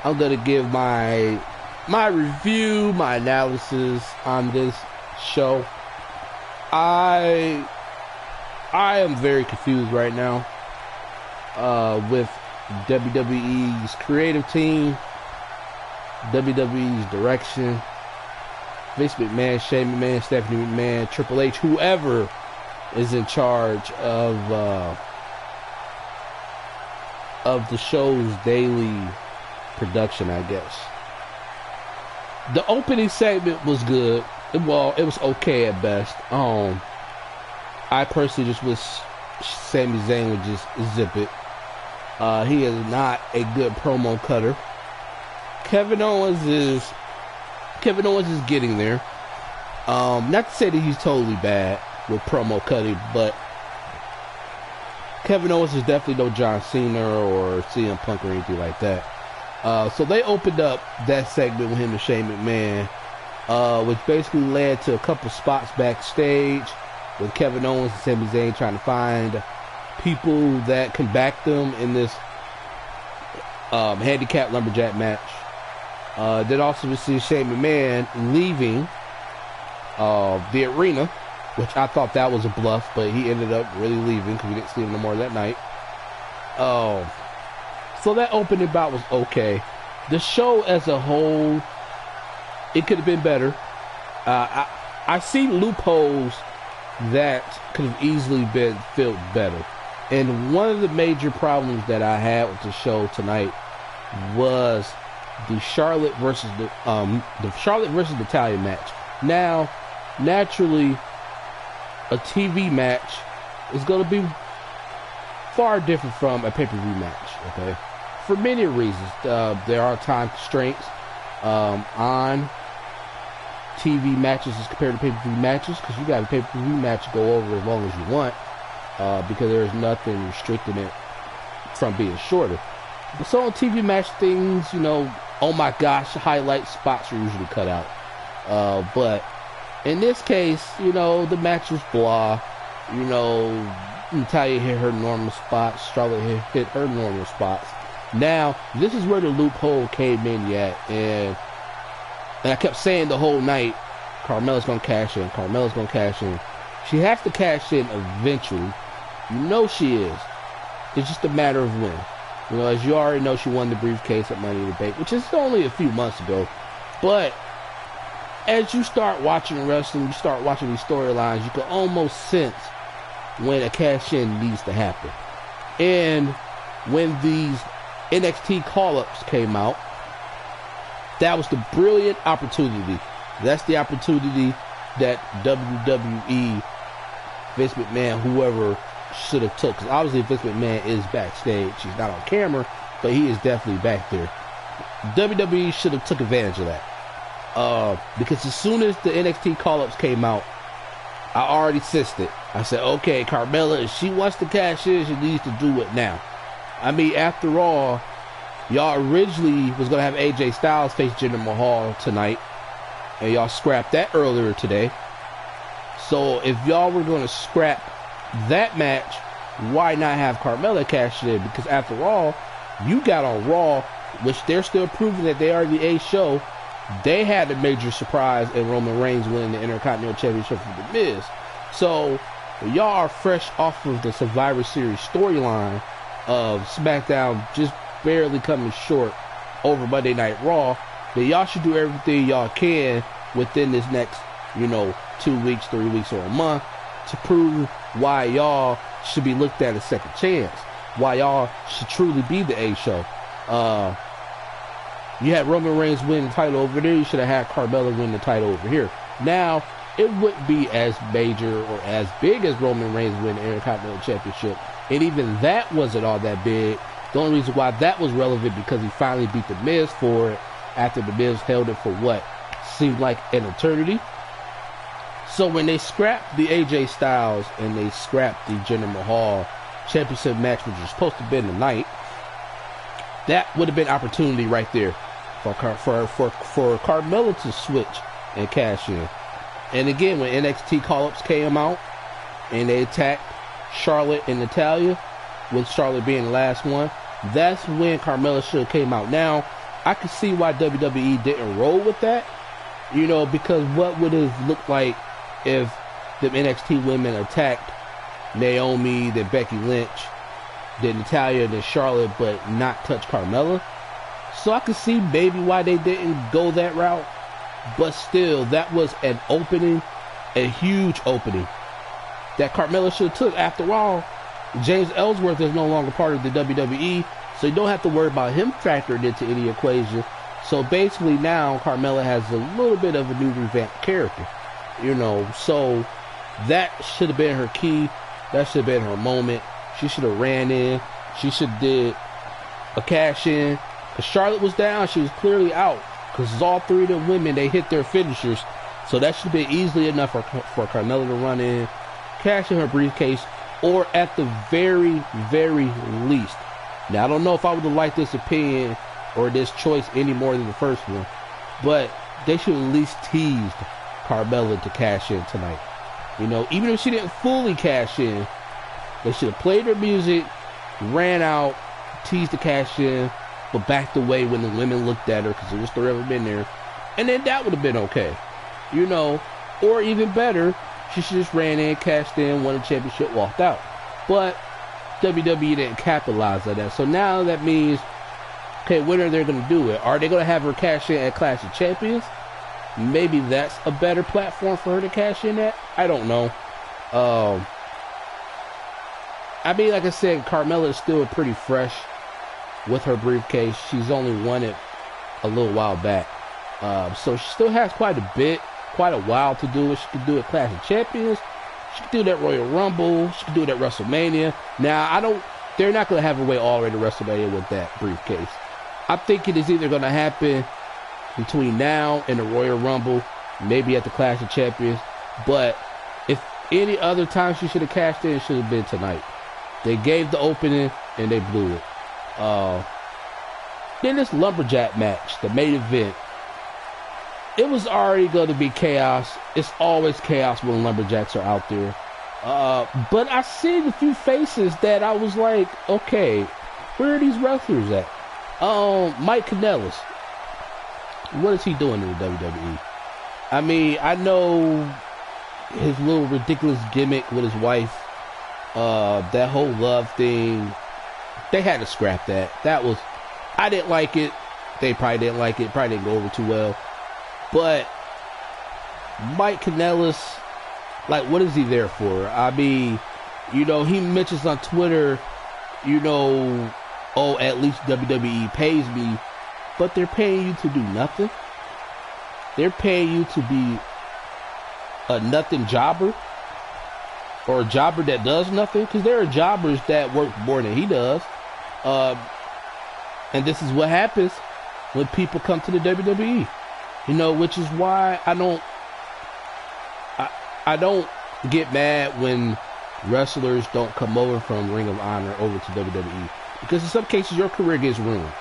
I'm gonna give my review, my analysis on this show. I am very confused right now with WWE's creative team, WWE's direction, Vince McMahon, Shane McMahon, Stephanie McMahon, Triple H, whoever is in charge of the show's daily production, I guess. The opening segment was good. Well, it was okay at best. I personally just wish Sami Zayn would just zip it. He is not a good promo cutter. Kevin Owens is getting there. Not to say that he's totally bad with promo cutting, but Kevin Owens is definitely no John Cena or CM Punk or anything like that. So they opened up that segment with him and Shane McMahon, which basically led to a couple spots backstage with Kevin Owens and Sami Zayn trying to find people that can back them in this handicap lumberjack match. Then also we see Shane McMahon leaving the arena, which I thought that was a bluff, but he ended up really leaving because we didn't see him no more that night. So that opening bout was okay. The show as a whole, it could have been better. I see loopholes that could have easily been filled better. And one of the major problems that I had with the show tonight was the Charlotte versus Natalya match. Now, naturally, a TV match is going to be far different from a pay-per-view match, okay? For many reasons. There are time constraints on TV matches as compared to pay-per-view matches, because you got a pay-per-view match go over as long as you want, because there's nothing restricting it from being shorter. But so on TV match things, you know, oh my gosh, highlight spots are usually cut out. But in this case, you know, the match was blah. You know, Natalya hit her normal spots, Charlotte hit her normal spots. Now, this is where the loophole came in yet, and I kept saying the whole night, Carmella's gonna cash in, Carmella's gonna cash in. She has to cash in eventually. You know she is. It's just a matter of when. You know, as you already know, she won the briefcase at Money in the Bank, which is only a few months ago. But as you start watching wrestling, you start watching these storylines, you can almost sense when a cash-in needs to happen. And when these NXT call-ups came out, that was the brilliant opportunity. That's the opportunity that WWE, Vince McMahon, whoever should have took. Because obviously Vince McMahon is backstage. He's not on camera, but he is definitely back there. WWE should have took advantage of that. Because as soon as the NXT call-ups came out, I already sensed it. I said, okay, Carmella, if she wants to cash in, she needs to do it now. I mean, after all, y'all originally was going to have AJ Styles face Jinder Mahal tonight, and y'all scrapped that earlier today. So if y'all were going to scrap that match, why not have Carmella cash in? Because after all, you got on Raw, which they're still proving that they are the A show. They had a major surprise in Roman Reigns winning the Intercontinental Championship from The Miz. So y'all are fresh off of the Survivor Series storyline of SmackDown just barely coming short over Monday Night Raw. Then y'all should do everything y'all can within this next, 2 weeks, 3 weeks, or a month to prove why y'all should be looked at a second chance. Why y'all should truly be the A show. You had Roman Reigns win the title over there. You should have had Carmella win the title over here. Now, it wouldn't be as major or as big as Roman Reigns win the Intercontinental Championship. And even that wasn't all that big. The only reason why that was relevant because he finally beat The Miz for it after The Miz held it for what seemed like an eternity. So when they scrapped the AJ Styles and they scrapped the Jinder Mahal championship match, which was supposed to have been tonight, that would have been opportunity right there for Carmella to switch and cash in. And again, when NXT call-ups came out and they attacked Charlotte and Natalya, with Charlotte being the last one, that's when Carmella should have came out. Now, I could see why WWE didn't roll with that. You know, because what would it have looked like if the NXT women attacked Naomi, then Becky Lynch, then Natayla, then Charlotte, but not touch Carmella? So I could see maybe why they didn't go that route. But still, that was an opening, a huge opening, that Carmella should have took. After all, James Ellsworth is no longer part of the WWE, so you don't have to worry about him factored into any equation. So basically now Carmella has a little bit of a new revamped character, you know. So that should have been her key. That should have been her moment. She should have ran in. She should have did a cash in. Because Charlotte was down, she was clearly out. Because all three of them women, they hit their finishers. So that should have been easily enough for Carmella to run in, cash in her briefcase, or at the very, very least. Now, I don't know if I would have liked this opinion or this choice any more than the first one, but they should have at least teased Carmella to cash in tonight. You know, even if she didn't fully cash in, they should have played her music, ran out, teased the cash in, but backed away when the women looked at her because there was three of them in there, and then that would have been okay. You know, or even better, she should just ran in, cashed in, won the championship, walked out. But WWE didn't capitalize on that. So now that means, okay, when are they going to do it? Are they going to have her cash in at Clash of Champions? Maybe that's a better platform for her to cash in at. I don't know. I mean, like I said, Carmella is still pretty fresh with her briefcase. She's only won it a little while back. So she still has quite a while to do it. She could do it Clash of Champions. She could do that Royal Rumble. She could do it at WrestleMania. Now, they're not going to have her way all the way to WrestleMania with that briefcase. I think it is either going to happen between now and the Royal Rumble, maybe at the Clash of Champions. But if any other time she should have cashed in, it should have been tonight. They gave the opening and they blew it. Then this Lumberjack match, the main event, it was already going to be chaos. It's always chaos when Lumberjacks are out there. But I seen a few faces that I was like, okay, where are these wrestlers at? Mike Kanellis. What is he doing in the WWE? I mean, I know his little ridiculous gimmick with his wife. That whole love thing. They had to scrap that. I didn't like it. They probably didn't like it. Probably didn't go over too well. But Mike Kanellis, like, what is he there for? I mean, you know, he mentions on Twitter, you know, oh, at least WWE pays me. But they're paying you to do nothing. They're paying you to be a nothing jobber. Or a jobber that does nothing. Because there are jobbers that work more than he does. And this is what happens when people come to the WWE. You know, which is why I don't get mad when wrestlers don't come over from Ring of Honor over to WWE. Because in some cases, your career gets ruined.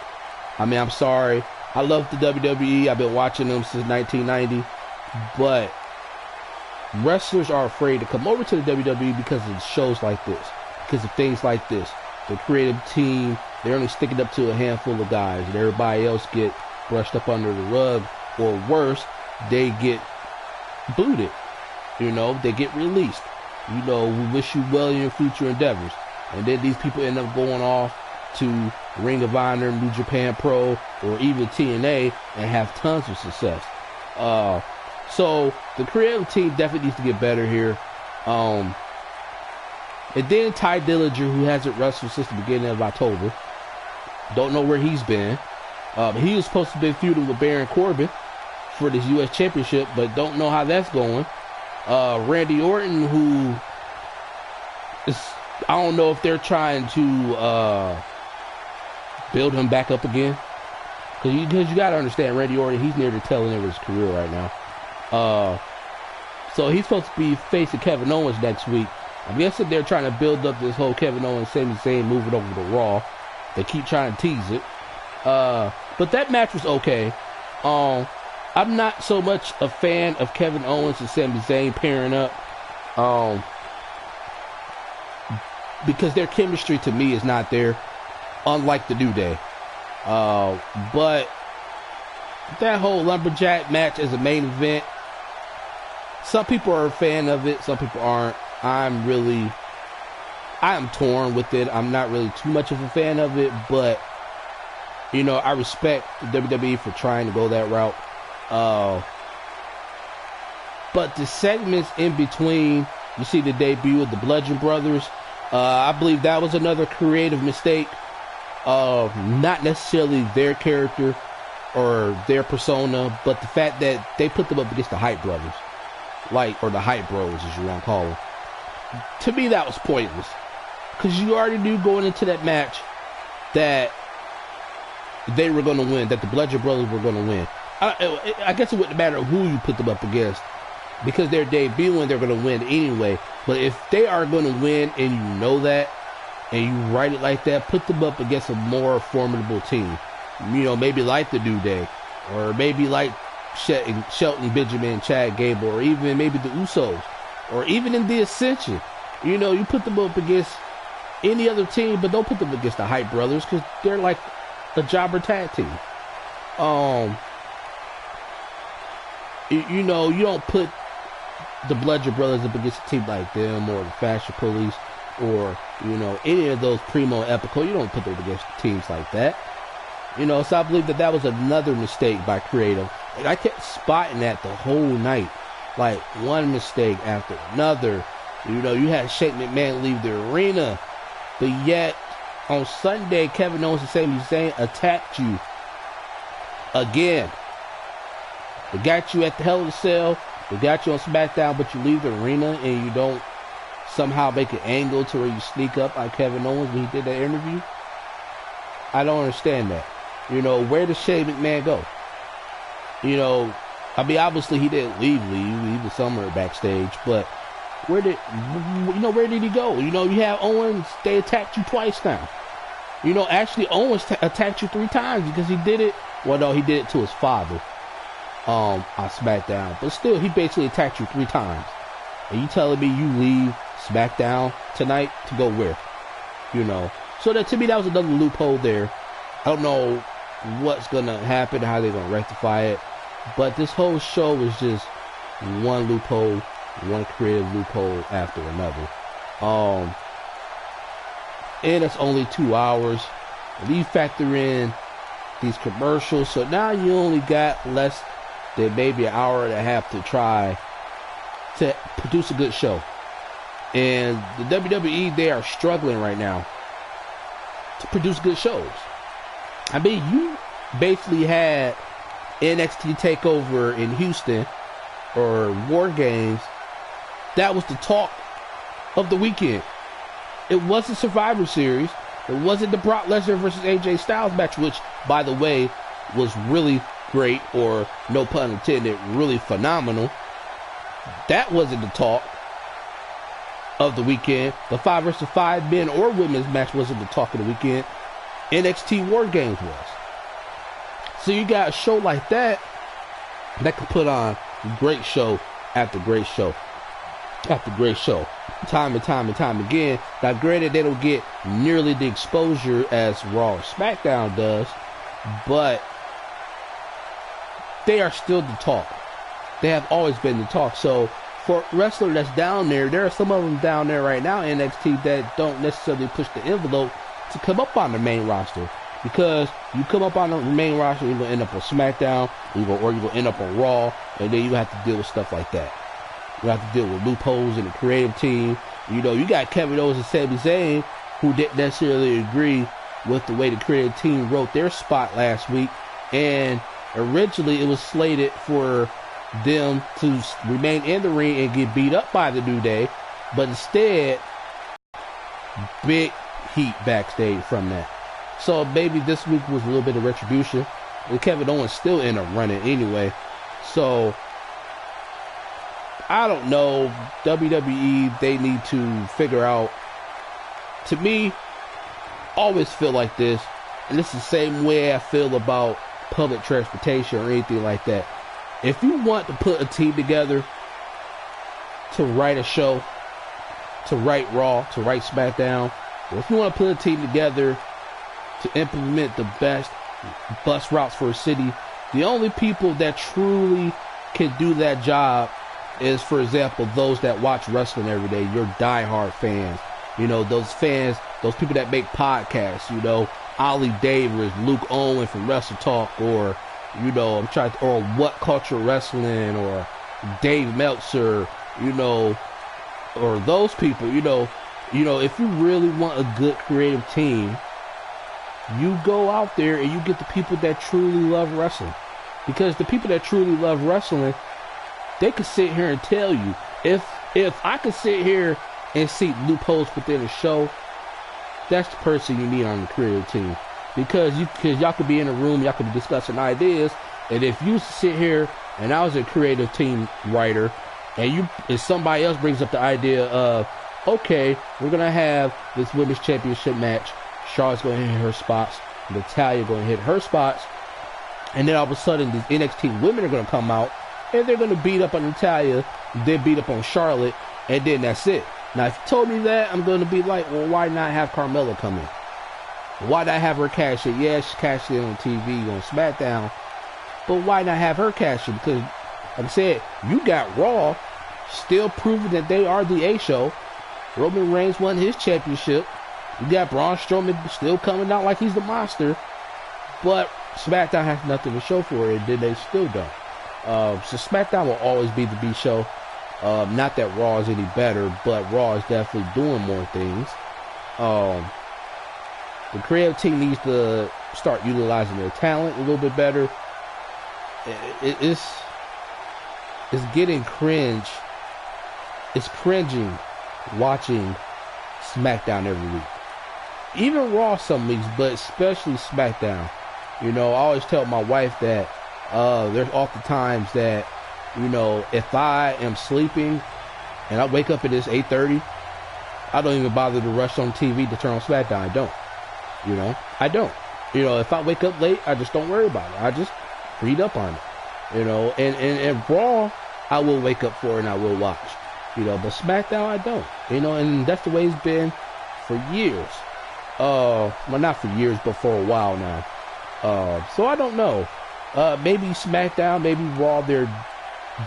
I mean, I'm sorry. I love the WWE. I've been watching them since 1990. But wrestlers are afraid to come over to the WWE because of shows like this. Because of things like this. The creative team, they're only sticking up to a handful of guys. And everybody else get brushed up under the rug. Or worse, they get booted. You know, they get released. You know, we wish you well in your future endeavors. And then these people end up going off to Ring of Honor, New Japan Pro, or even TNA and have tons of success. So the creative team definitely needs to get better here. And then Ty Dillinger, who hasn't wrestled since the beginning of October. Don't know where he's been. He was supposed to be feuding with Baron Corbin for this U.S. Championship, but don't know how that's going. Randy Orton, who is, I don't know if they're trying to build him back up again. Because you got to understand, Randy Orton, he's near the tail end of his career right now. So he's supposed to be facing Kevin Owens next week. I'm guessing they're trying to build up this whole Kevin Owens, Sami Zayn moving over to Raw. They keep trying to tease it. But that match was okay. I'm not so much a fan of Kevin Owens and Sami Zayn pairing up. Because their chemistry to me is not there. Unlike the New Day. But that whole Lumberjack match as a main event, some people are a fan of it, some people aren't. I am torn with it. I'm not really too much of a fan of it, but you know, I respect the WWE for trying to go that route. But the segments in between, you see the debut of the Bludgeon brothers. I believe that was another creative mistake. Not necessarily their character or their persona, but the fact that they put them up against the Hype brothers, or the Hype bros, as you want to call them. To me, that was pointless, because you already knew going into that match that they were going to win, that the Bludgeon brothers were going to win. I guess it wouldn't matter who you put them up against, because they're debuting, they're going to win anyway. But if they are going to win and you know that, and you write it like that, put them up against a more formidable team. You know, maybe like the New Day, or maybe like Shelton, Benjamin, Chad Gable, or even maybe the Usos, or even in the Ascension. You know, you put them up against any other team, but don't put them against the Hype brothers, because they're like a jobber tag team. You know, you don't put the Bludgeon brothers up against a team like them, or the Fashion Police, or, you know, any of those Primo and Epico. You don't put them against teams like that. You know, so I believe that was another mistake by creative. Like, I kept spotting that the whole night. Like, one mistake after another. You know, you had Shane McMahon leave the arena, but yet on Sunday, Kevin Owens and Sami Zayn attacked you again. They got you at the Hell in a Cell. They got you on SmackDown, but you leave the arena and you don't somehow make an angle to where you sneak up like Kevin Owens when he did that interview. I don't understand that. You know, where does Shane McMahon go? You know, I mean, obviously he didn't leave. He was somewhere backstage, but where did he go? You know, you have Owens, they attacked you twice now. You know, actually Owens attacked you 3 times because he did it. Well, no, he did it to his father on SmackDown, but still, he basically attacked you 3 times. And you telling me you leave SmackDown tonight to go where? You know, so that, to me, that was another loophole there. I don't know what's gonna happen, how they're gonna rectify it, but this whole show was just one loophole, one creative loophole after another. And it's only 2 hours. And you factor in these commercials, so now you only got less than maybe an hour and a half to try to produce a good show. And the WWE, they are struggling right now to produce good shows. I mean, you basically had NXT TakeOver in Houston, or War Games. That was the talk of the weekend. It wasn't Survivor Series. It wasn't the Brock Lesnar versus AJ Styles match, which, by the way, was really great, or, no pun intended, really phenomenal. That wasn't the talk of the weekend. The 5 versus 5 men or women's match wasn't the talk of the weekend. NXT War Games was. So you got a show like that that can put on great show after great show after great show, time and time and time again. Now, granted, they don't get nearly the exposure as Raw or SmackDown does, but they are still the talk. They have always been the talk. So for wrestler that's down there are some of them down there right now in NXT that don't necessarily push the envelope to come up on the main roster, because you come up on the main roster, you're gonna end up on SmackDown, or you're gonna end up on Raw, and then you have to deal with stuff like that. You have to deal with loopholes in the creative team. You know, you got Kevin Owens and Sami Zayn, who didn't necessarily agree with the way the creative team wrote their spot last week, and originally it was slated for them to remain in the ring and get beat up by the New Day, but instead, big heat backstage from that. So maybe this week was a little bit of retribution, and Kevin Owens still ended up running anyway. So I don't know. WWE, they need to figure out. To me, always feel like this, and it's the same way I feel about public transportation or anything like that. If you want to put a team together to write a show, to write Raw, to write SmackDown, or if you want to put a team together to implement the best bus routes for a city, The only people that truly can do that job is, for example, those that watch wrestling every day, your diehard fans. You know, those fans, those people that make podcasts, you know, Ollie Davis, Luke Owen from Wrestle Talk, or, you know, or What Culture Wrestling, or Dave Meltzer, you know, or those people, you know, if you really want a good creative team, you go out there and you get the people that truly love wrestling. Because the people that truly love wrestling, they could sit here and tell you, if I could sit here and see loopholes within a show, that's the person you need on the creative team. Because y'all could be in a room, y'all could be discussing ideas, and if you sit here and I was a creative team writer, and somebody else brings up the idea of, okay, we're gonna have this women's championship match, Charlotte's gonna hit her spots, Natayla gonna hit her spots, and then all of a sudden these NXT women are gonna come out and they're gonna beat up on Natayla, then beat up on Charlotte, and then that's it. Now, if you told me that, I'm gonna be like, well, why not have Carmella come in? Why not have her cash in? Yeah, she cashed in on TV on SmackDown, but why not have her cash in? Because, like I said, you got Raw still proving that they are the A show. Roman Reigns won his championship. You got Braun Strowman still coming out like he's the monster, but SmackDown has nothing to show for it, and then they still don't. So SmackDown will always be the B show. Not that Raw is any better, but Raw is definitely doing more things. The creative team needs to start utilizing their talent a little bit better. It's getting cringe. It's cringing watching SmackDown every week. Even Raw some weeks, but especially SmackDown. You know, I always tell my wife that there's often times that, you know, if I am sleeping and I wake up at this 8:30, I don't even bother to rush on TV to turn on SmackDown. I don't. You know, I don't. You know, if I wake up late, I just don't worry about it. I just read up on it. You know, and Raw, I will wake up for and I will watch. You know, but SmackDown, I don't. You know, and that's the way it's been for years. Well, not for years, but for a while now. So I don't know. Maybe SmackDown, maybe Raw, they're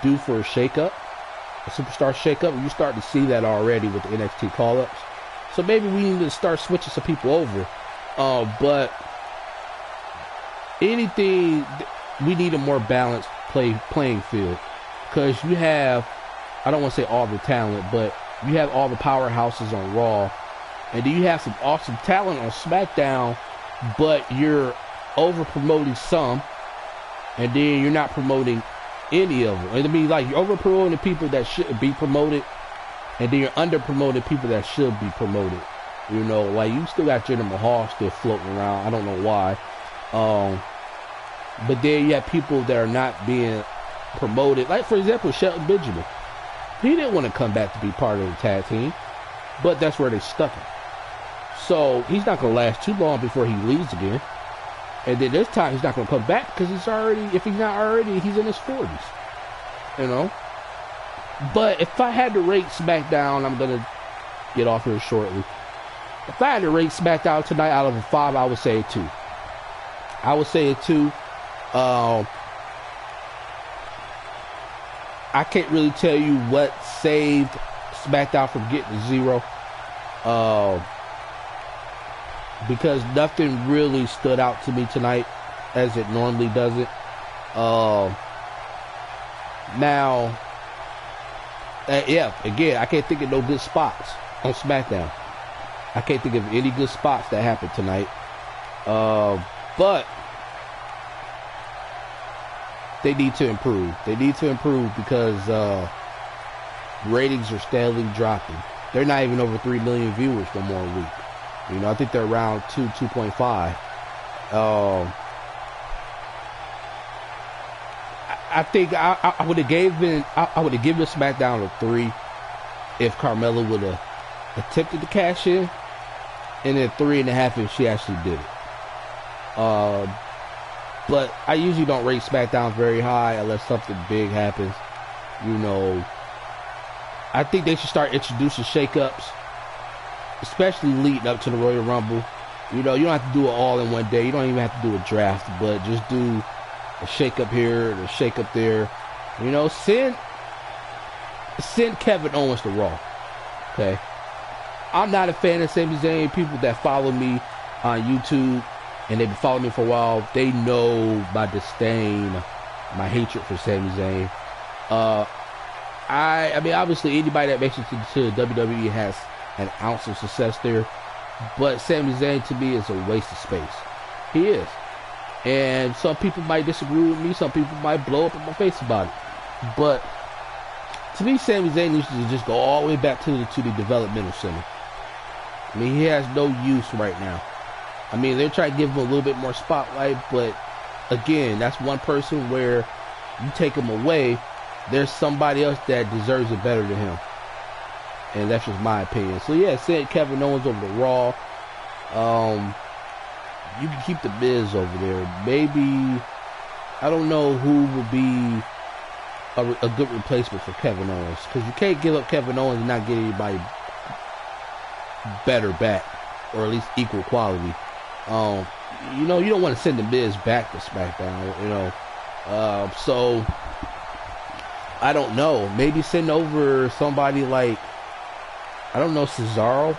due for a shakeup, a superstar shakeup. You start to see that already with the NXT call-ups. So maybe we need to start switching some people over. But anything, we need a more balanced playing field. Because you have, I don't want to say all the talent, but you have all the powerhouses on Raw. And then you have some awesome talent on SmackDown, but you're over-promoting some, and then you're not promoting any of them. I mean, like, you're over-promoting the people that should be promoted, and then you're under-promoting people that should be promoted. You know, like, you still got Jinder Mahal still floating around. I don't know why. But then you have people that are not being promoted. Like, for example, Shelton Benjamin. He didn't want to come back to be part of the tag team, but that's where they stuck him. So he's not going to last too long before he leaves again. And then this time he's not going to come back because he's already, if he's not already, he's in his 40s. You know? But if I had to rate SmackDown, I'm going to get off here shortly. If I had to rate SmackDown tonight out of a 5, I would say a 2. I would say a 2. I can't really tell you what saved SmackDown from getting a 0. Because nothing really stood out to me tonight as it normally doesn't. Again, I can't think of no good spots on SmackDown. I can't think of any good spots that happened tonight. But they need to improve. They need to improve because ratings are steadily dropping. They're not even over 3 million viewers no more a week. You know, I think they're around 2.5. I think I would have given SmackDown a 3 if Carmella would have attempted to cash in, and then 3.5 if she actually did it. But I usually don't rate SmackDown very high unless something big happens. You know, I think they should start introducing shakeups, especially leading up to the Royal Rumble. You know, you don't have to do it all in one day. You don't even have to do a draft, but just do a shake up here, and a shake up there. You know, send Kevin Owens to Raw. Okay. I'm not a fan of Sami Zayn. People that follow me on YouTube and they've been following me for a while, they know my disdain, my hatred for Sami Zayn. I mean, obviously, anybody that makes it to WWE has an ounce of success there. But Sami Zayn, to me, is a waste of space. He is. And some people might disagree with me. Some people might blow up in my face about it. But to me, Sami Zayn needs to just go all the way back to the developmental center. I mean, he has no use right now. I mean, they're trying to give him a little bit more spotlight. But again, that's one person where you take him away, there's somebody else that deserves it better than him. And that's just my opinion. So yeah, send Kevin Owens over to Raw. You can keep the Miz over there. Maybe, I don't know who would be a good replacement for Kevin Owens. Because you can't give up Kevin Owens and not get anybody better back. Or at least equal quality. You know, you don't want to send the Miz back to SmackDown. You know. So, I don't know. Maybe send over somebody like, I don't know, Cesaro.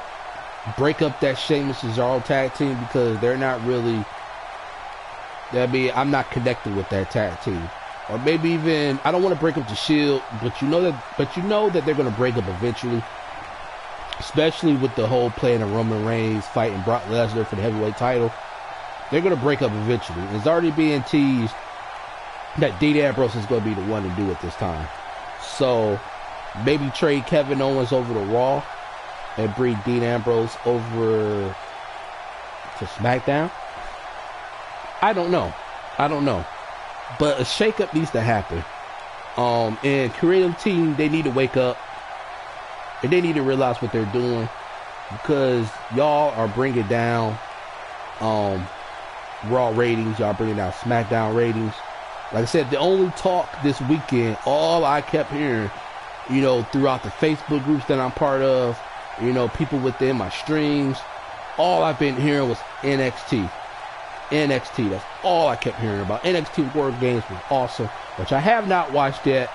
Break up that Sheamus Cesaro tag team because they're not really, I mean, I'm not connected with that tag team. Or maybe even, I don't want to break up the Shield, but you know that they're going to break up eventually. Especially with the whole plan of Roman Reigns fighting Brock Lesnar for the heavyweight title. They're going to break up eventually. It's already being teased that Dean Ambrose is going to be the one to do it this time. So, maybe trade Kevin Owens over to Raw and bring Dean Ambrose over to SmackDown. I don't know. But a shakeup needs to happen. And creative team, they need to wake up. And they need to realize what they're doing. Because y'all are bringing down Raw ratings. Y'all bringing down SmackDown ratings. Like I said, the only talk this weekend, all I kept hearing, you know, throughout the Facebook groups that I'm part of, you know, people within my streams, all I've been hearing was NXT. NXT, that's all I kept hearing about. NXT War Games was awesome, which I have not watched yet.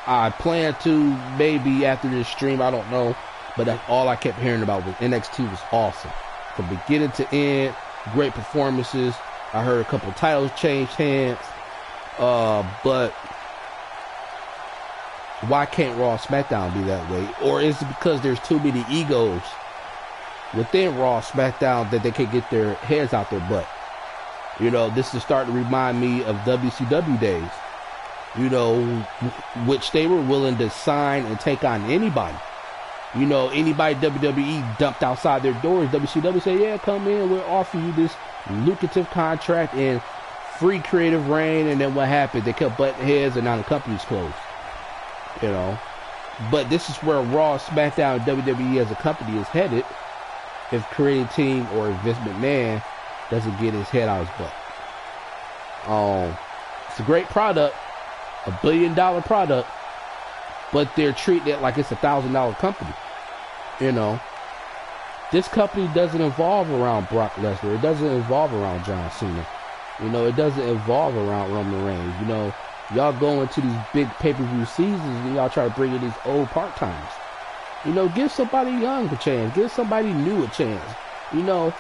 I plan to maybe after this stream, I don't know. But that's all I kept hearing about was NXT was awesome. From beginning to end, great performances. I heard a couple of titles change hands. But why can't Raw and SmackDown be that way? Or is it because there's too many egos within Raw and SmackDown that they can't get their heads out their butt? You know, this is starting to remind me of WCW days. You know, which they were willing to sign and take on anybody. You know, anybody WWE dumped outside their doors, WCW said, yeah, come in, we'll offer you this lucrative contract and free creative reign. And then what happened? They kept butting heads and now the company's closed. You know, but this is where Raw, SmackDown, WWE as a company is headed if creative team or if Vince McMahon doesn't get his head out his butt. It's a great product, $1 billion product, but they're treating it like it's $1,000 company. You know, this company doesn't evolve around Brock Lesnar. It doesn't evolve around John Cena. You know, it doesn't evolve around Roman Reigns. You know, y'all go into these big pay-per-view seasons and y'all try to bring in these old part-timers. You know, give somebody young a chance. Give somebody new a chance. You know,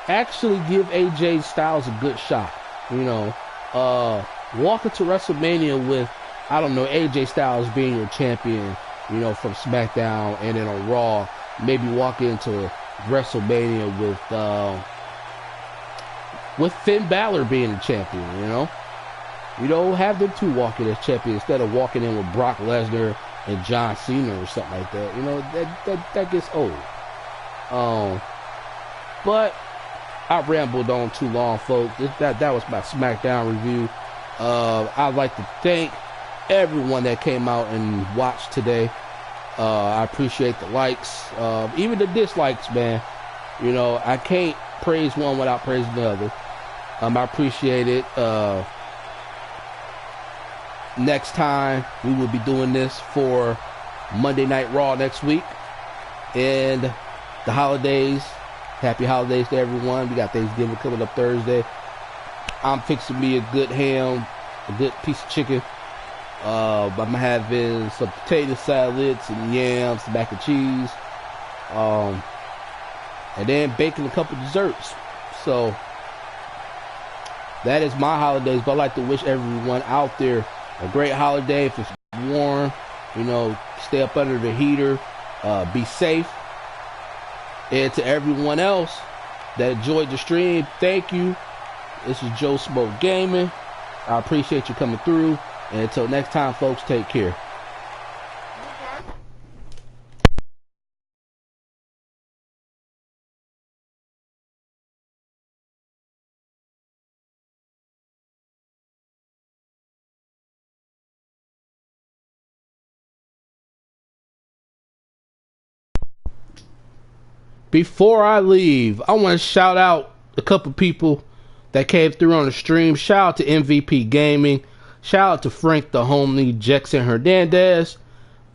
actually give AJ Styles a good shot. You know, walk into WrestleMania with, I don't know, AJ Styles being your champion, you know, from SmackDown, and then on Raw, maybe walk into WrestleMania with Finn Balor being the champion, you know? You know, have them two walk in as champions instead of walking in with Brock Lesnar and John Cena or something like that. You know, that gets old. But I rambled on too long, folks. That was my SmackDown review. I'd like to thank everyone that came out and watched today. I appreciate the likes, even the dislikes, man. You know, I can't praise one without praising the other. I appreciate it. Next time we will be doing this for Monday Night Raw next week, and the holidays. Happy holidays to everyone. We got Thanksgiving coming up Thursday. I'm fixing me a good ham, a good piece of chicken. I'm having some potato salads and yams, some mac and cheese, and then baking a couple desserts. So that is my holidays. But I'd like to wish everyone out there a great holiday. If it's warm, you know, stay up under the heater, be safe. And to everyone else that enjoyed the stream, thank you. This is Joe Smoke Gaming. I appreciate you coming through. And until next time, folks, take care. Before I leave, I want to shout out a couple people that came through on the stream. Shout out to MVP Gaming. Shout out to Frank the Homely, Jackson Hernandez,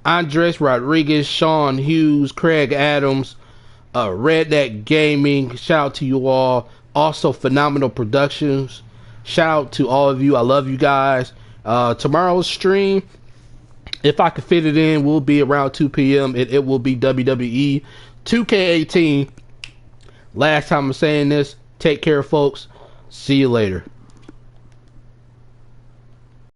Andres Rodriguez, Sean Hughes, Craig Adams, Redneck Gaming. Shout out to you all. Also, Phenomenal Productions. Shout out to all of you. I love you guys. Tomorrow's stream, if I can fit it in, will be around 2 p.m. It will be WWE 2K18. Last time I'm saying this. Take care, folks. See you later.